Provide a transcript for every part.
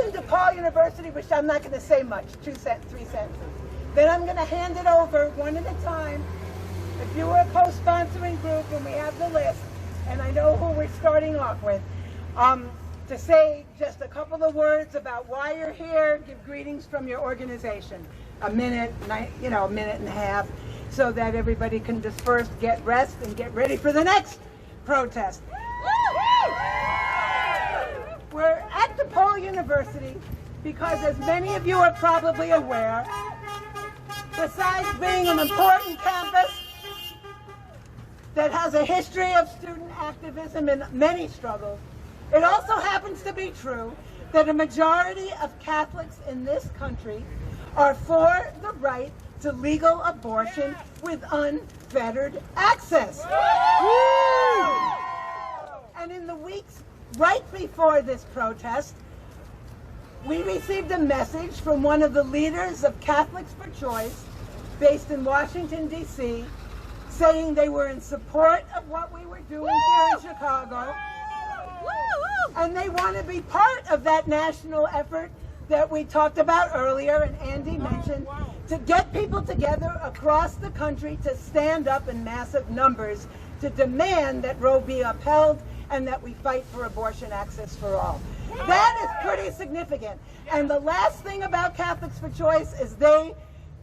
mention DePaul University, which I'm not going to say much, 3 sentences. Then I'm going to hand it over one at a time. If you were a co-sponsoring group, and we have the list, and I know who we're starting off with, to say just a couple of words about why you're here, give greetings from your organization. A minute, you know, a minute and a half, so that everybody can disperse, get rest, and get ready for the next protest. We're at DePaul University because, as many of you are probably aware, besides being an important campus that has a history of student activism and many struggles, it also happens to be true that a majority of Catholics in this country are for the right to legal abortion with unfettered access. And in the weeks right before this protest, we received a message from one of the leaders of Catholics for Choice, based in Washington, D.C., saying they were in support of what we were doing here in Chicago, and they want to be part of that national effort that we talked about earlier and Andy mentioned, to get people together across the country to stand up in massive numbers to demand that Roe be upheld and that we fight for abortion access for all. That is pretty significant. And the last thing about Catholics for Choice is they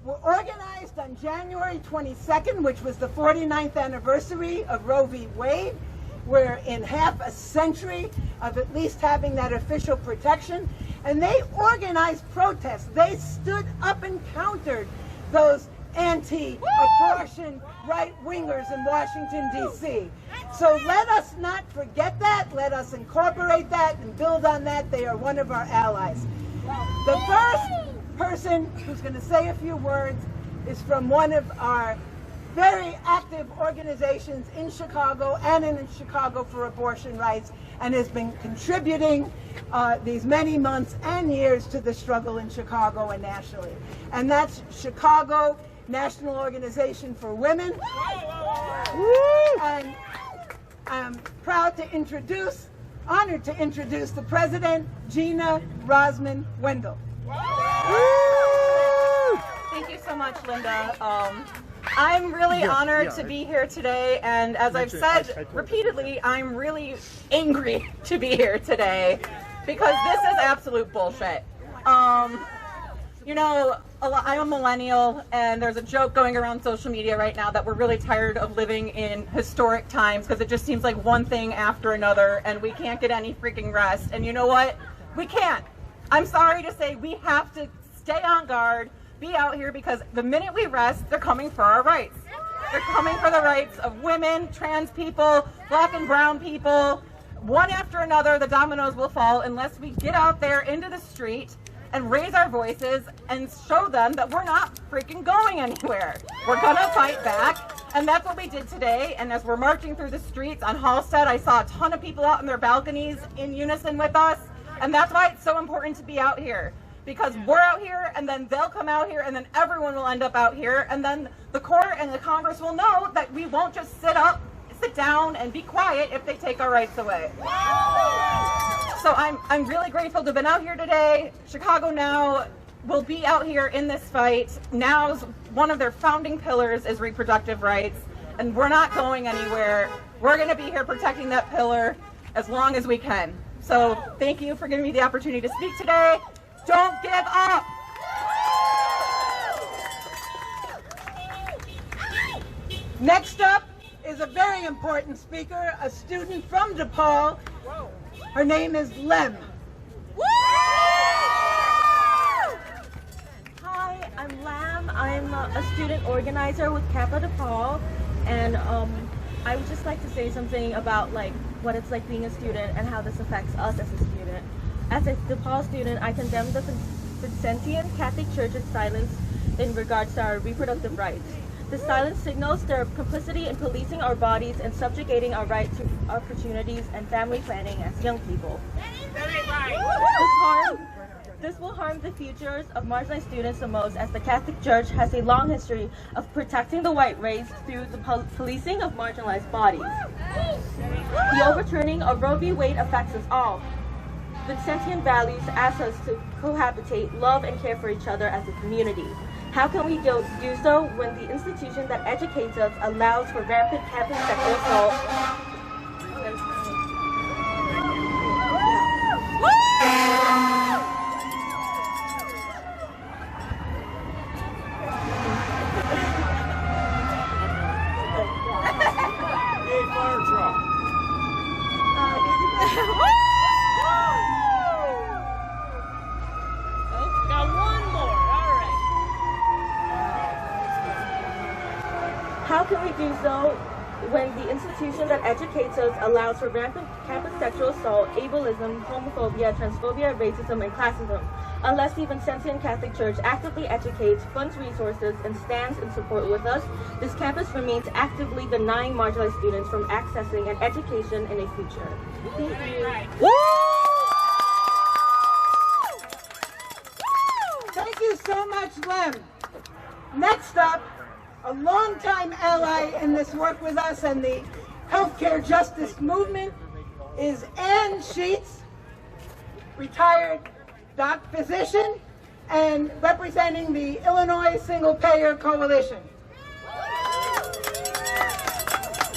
were organized on January 22nd, which was the 49th anniversary of Roe v. Wade. We're in half a century of at least having that official protection. And they organized protests. They stood up and countered those anti-abortion right-wingers in Washington, D.C. So let us not forget that. Let us incorporate that and build on that. They are one of our allies. The first person who's going to say a few words is from one of our very active organizations in Chicago and in Chicago for abortion rights, and has been contributing these many months and years to the struggle in Chicago and nationally. And that's Chicago National Organization for Women. And I'm proud to introduce, honored to introduce the president, Gina Rosman Wendell. Thank you so much, Linda. I'm really honored to be here today, and as I've said repeatedly, I'm really angry to be here today because this is absolute bullshit. You know, I'm a millennial, and there's a joke going around social media right now that we're really tired of living in historic times because it just seems like one thing after another, and we can't get any freaking rest. And you know what? We can't. I'm sorry to say, we have to stay on guard, be out here, because the minute we rest, they're coming for our rights. They're coming for the rights of women, trans people, black and brown people. One after another, the dominoes will fall unless we get out there into the street and raise our voices and show them that we're not freaking going anywhere. We're gonna fight back, and that's what we did today. And as we're marching through the streets on Halstead, I saw a ton of people out in their balconies in unison with us, and that's why it's so important to be out here. Because we're out here, and then they'll come out here, and then everyone will end up out here, and then the court and the Congress will know that we won't just sit down and be quiet if they take our rights away. So I'm really grateful to have been out here today. Chicago Now will be out here in this fight. Now's one of their founding pillars is reproductive rights, and we're not going anywhere. We're going to be here protecting that pillar as long as we can. So thank you for giving me the opportunity to speak today. Don't give up! Next up is a very important speaker, a student from DePaul. Her name is Lem. Hi, I'm Lam. I'm a student organizer with Kappa DePaul, and I would just like to say something about what it's like being a student and how this affects us as a student. As a DePaul student, I condemn the Vincentian Catholic Church's silence in regards to our reproductive rights. The silence signals their complicity in policing our bodies and subjugating our right to opportunities and family planning as young people. This will harm the futures of marginalized students the most, as the Catholic Church has a long history of protecting the white race through the policing of marginalized bodies. The overturning of Roe v. Wade affects us all. Vincentian values ask us to cohabitate, love, and care for each other as a community. How can we do so when the institution that educates us allows for rampant campus sexual assault? Fire truck. Got one more. All right. How can we do so when the institution that educates us allows for rampant campus sexual assault, ableism, homophobia, transphobia, racism, and classism? Unless the Vincentian Catholic Church actively educates, funds resources, and stands in support with us, this campus remains actively denying marginalized students from accessing an education and a future. Thank you. Thank you so much, Lem. Next up, a longtime ally in this work with us and the healthcare justice movement is Ann Sheets, retired doc physician and representing the Illinois Single Payer Coalition.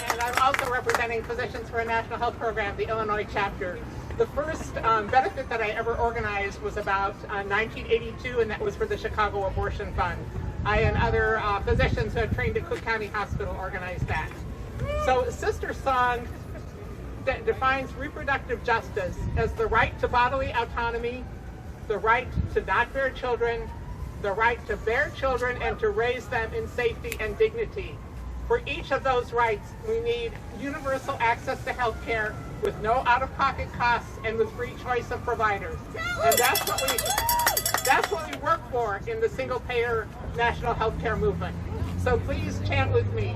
And I'm also representing Physicians for a National Health Program, the Illinois chapter. The first benefit that I ever organized was about 1982, and that was for the Chicago Abortion Fund. I and other physicians who had trained at Cook County Hospital organized that. So Sister Song defines reproductive justice as the right to bodily autonomy, the right to not bear children, the right to bear children and to raise them in safety and dignity. For each of those rights, we need universal access to health care with no out-of-pocket costs and with free choice of providers. And that's what we work for in the single-payer national health care movement. So please chant with me.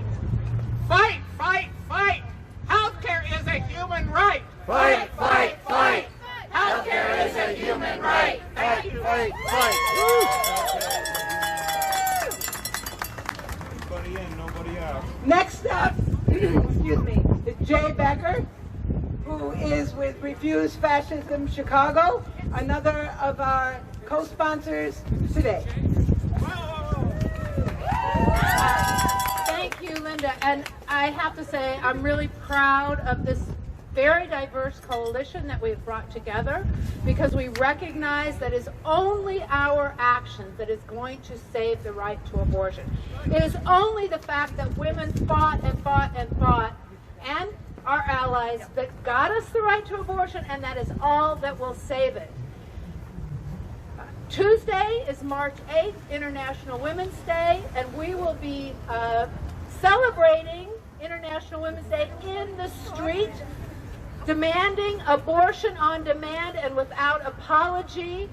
Fight, fight, fight! Healthcare is a human right! Fight, fight, fight! Healthcare is a human right! Thank you. Fight, fight! Everybody in, nobody out. Next up, excuse me, is Jay Becker, who is with Refuse Fascism Chicago, another of our co-sponsors today. Thank you, Linda. And I have to say, I'm really proud of this very diverse coalition that we've brought together, because we recognize that it's only our actions that is going to save the right to abortion. It is only the fact that women fought and fought and fought, and our allies, that got us the right to abortion, and that is all that will save it. Tuesday is March 8th, International Women's Day, and we will be celebrating International Women's Day in the street, demanding abortion on demand and without apology.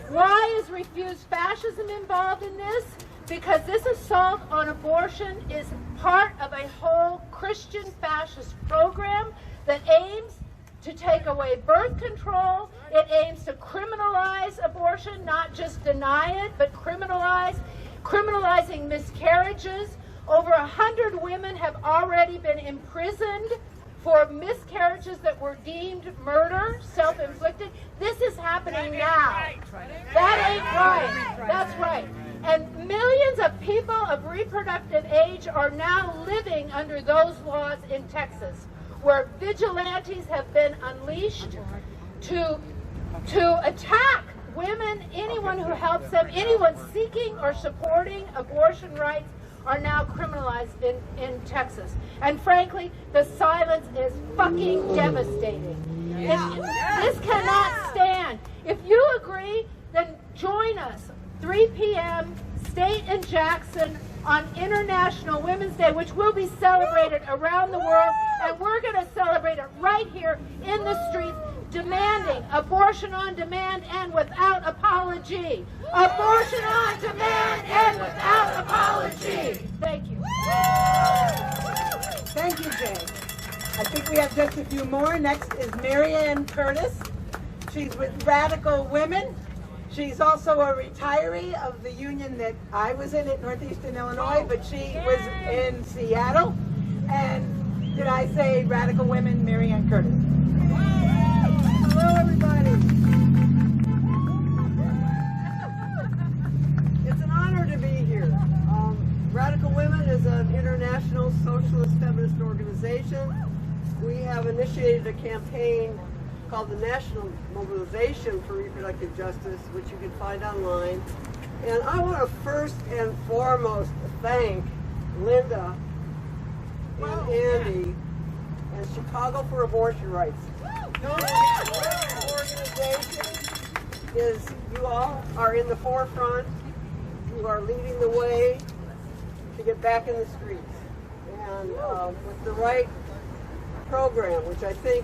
Why is Refuse Fascism involved in this? Because this assault on abortion is part of a whole Christian fascist program that aims to take away birth control. It aims to criminalize abortion, not just deny it, but criminalizing miscarriages. Over 100 women have already been imprisoned for miscarriages that were deemed murder, self-inflicted. This is happening now. That ain't right. That's right. And millions of people of reproductive age are now living under those laws in Texas, where vigilantes have been unleashed to attack women, anyone who helps them, anyone seeking or supporting abortion rights are now criminalized in Texas. And frankly, the silence is fucking devastating. This cannot stand. If you agree, then join us 3 p.m. State in Jackson on International Women's Day, which will be celebrated around the world, and we're going to celebrate it right here in the streets, demanding abortion on demand and without apology. Abortion on demand and without apology. Thank you. Thank you, Jay. I think we have just a few more. Next is Marianne Curtis. She's with Radical Women. She's also a retiree of the union that I was in at Northeastern Illinois, but she was in Seattle. And did I say Radical Women, Marianne Curtis? Hello, everybody. It's an honor to be here. Radical Women is an international socialist feminist organization. We have initiated a campaign called the National Mobilization for Reproductive Justice, which you can find online. And I want to first and foremost thank Linda and Andy and Chicago for Abortion Rights. Organization is, you all are in the forefront. You are leading the way to get back in the streets. And with the right program, which I think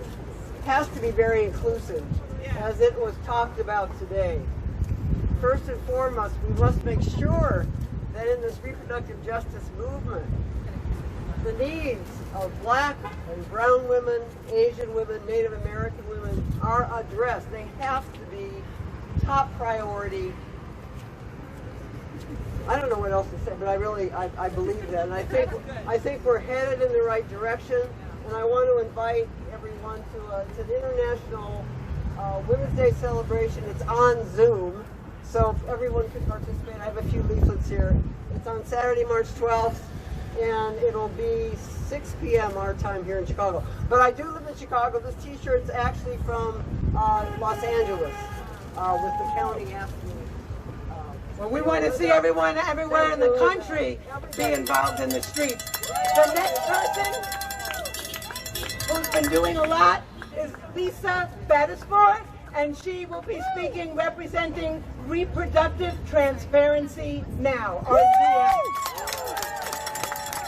has to be very inclusive, as it was talked about today. First and foremost, we must make sure that in this reproductive justice movement, the needs of Black and brown women, Asian women, Native American women are addressed. They have to be top priority. I don't know what else to say, but I believe that. And I think we're headed in the right direction. And I want to invite everyone to the International Women's Day celebration. It's on Zoom, so everyone can participate. I have a few leaflets here. It's on Saturday, March 12th, and it'll be 6 p.m. our time here in Chicago. But I do live in Chicago. This T-shirt's actually from Los Angeles, with the county asking. Well, we want to see everyone everywhere in the country be involved in the streets. The next person who's been doing a lot is Lisa Battisford, and she will be speaking representing Reproductive Transparency Now, RTN.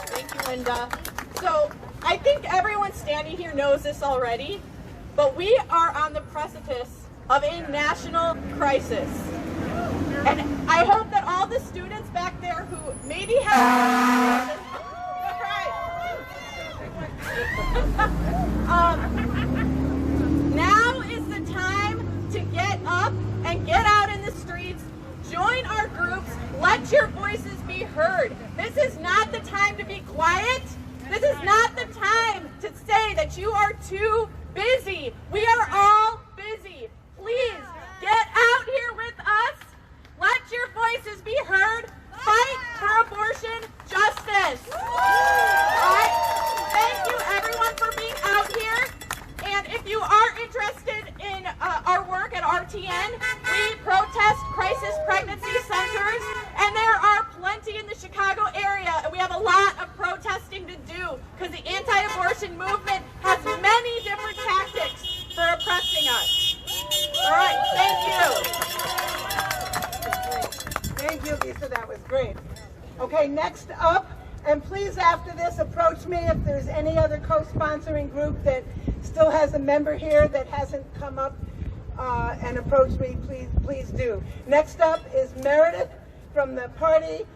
Thank you, Linda. So I think everyone standing here knows this already, but we are on the precipice of a national crisis. And I hope that all the students back there who maybe have now is the time to get up and get out in the streets, join our groups, let your voices be heard. This is not the time to be quiet. This is not the time to say that you are too busy. We are all busy. Please get out here with us. Let your voices be heard. Fight for abortion justice. All right? Thank you, everyone, for being out here. And if you are interested in our work at RTN, we protest crisis pregnancy centers, and there are plenty in the Chicago area, and we have a lot of protesting to do because the anti-abortion movement has many different tactics for oppressing us. All right, thank you. Thank you, Lisa. That was great. Okay, next up, and please after this approach me if there's any other co-sponsoring group that still has a member here that hasn't come up and approach me, please do. Next up is Meredith from the Party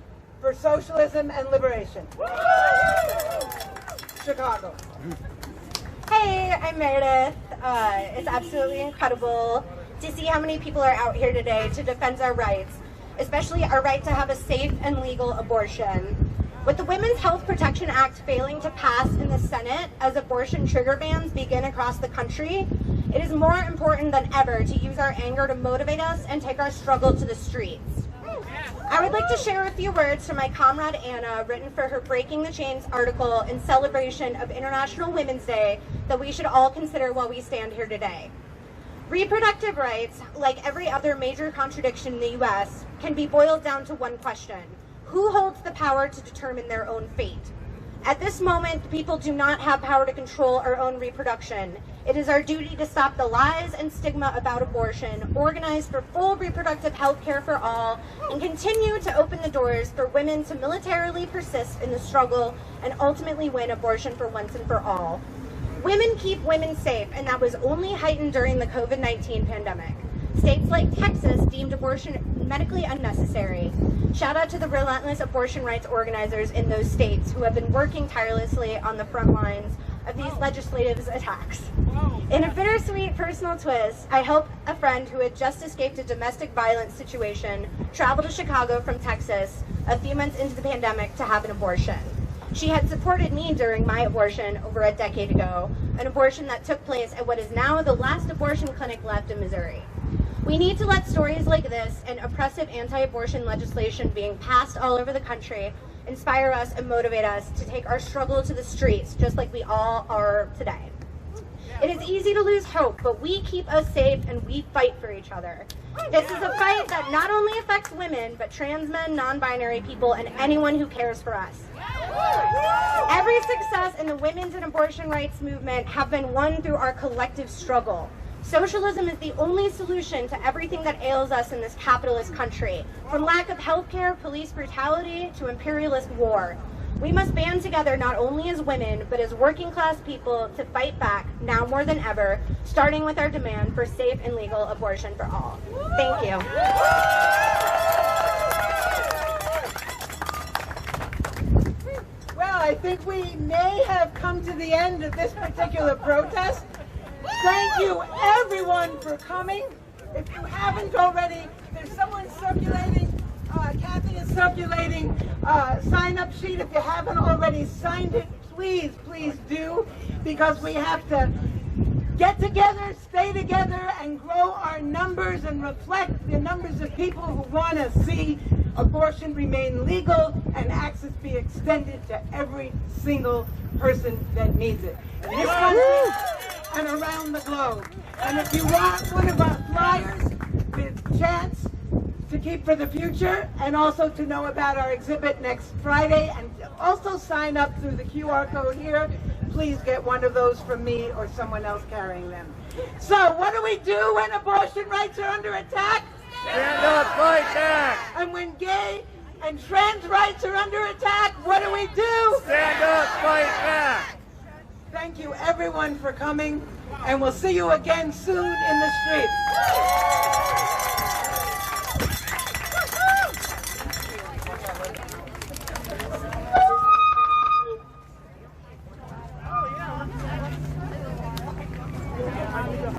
for Socialism and Liberation. Chicago. Hey, I'm Meredith. It's absolutely incredible to see how many people are out here today to defend our rights, especially our right to have a safe and legal abortion. With the Women's Health Protection Act failing to pass in the Senate as abortion trigger bans begin across the country, it is more important than ever to use our anger to motivate us and take our struggle to the streets. I would like to share a few words from my comrade Anna, written for her Breaking the Chains article in celebration of International Women's Day that we should all consider while we stand here today. Reproductive rights, like every other major contradiction in the U.S., can be boiled down to one question: who holds the power to determine their own fate? At this moment, people do not have power to control our own reproduction. It is our duty to stop the lies and stigma about abortion, organize for full reproductive health care for all, and continue to open the doors for women to militarily persist in the struggle and ultimately win abortion for once and for all. Women keep women safe, and that was only heightened during the COVID-19 pandemic. States like Texas deemed abortion medically unnecessary. Shout out to the relentless abortion rights organizers in those states who have been working tirelessly on the front lines of these legislative attacks. In a bittersweet personal twist, I helped a friend who had just escaped a domestic violence situation travel to Chicago from Texas a few months into the pandemic to have an abortion. She had supported me during my abortion over a decade ago, an abortion that took place at what is now the last abortion clinic left in Missouri. We need to let stories like this and oppressive anti-abortion legislation being passed all over the country inspire us and motivate us to take our struggle to the streets, just like we all are today. It is easy to lose hope, but we keep us safe and we fight for each other. This is a fight that not only affects women, but trans men, non-binary people, and anyone who cares for us. Every success in the women's and abortion rights movement have been won through our collective struggle. Socialism is the only solution to everything that ails us in this capitalist country, from lack of health care, police brutality, to imperialist war. We must band together not only as women, but as working class people to fight back, now more than ever, starting with our demand for safe and legal abortion for all. Thank you. Well, I think we may have come to the end of this particular protest. Thank you, everyone, for coming. If you haven't already, there's someone circulating, Kathy is circulating a sign-up sheet. If you haven't already signed it, please, please do, because we have to get together, stay together, and grow our numbers and reflect the numbers of people who want to see abortion remain legal and access be extended to every single person that needs it in this country and around the globe. And if you want one of our flyers with chants to keep for the future, and also to know about our exhibit next Friday, and also sign up through the QR code here, please get one of those from me or someone else carrying them. So what do we do when abortion rights are under attack? Stand up, fight back! And when gay and trans rights are under attack, what do we do? Stand up, fight back! Thank you, everyone, for coming, and we'll see you again soon in the streets.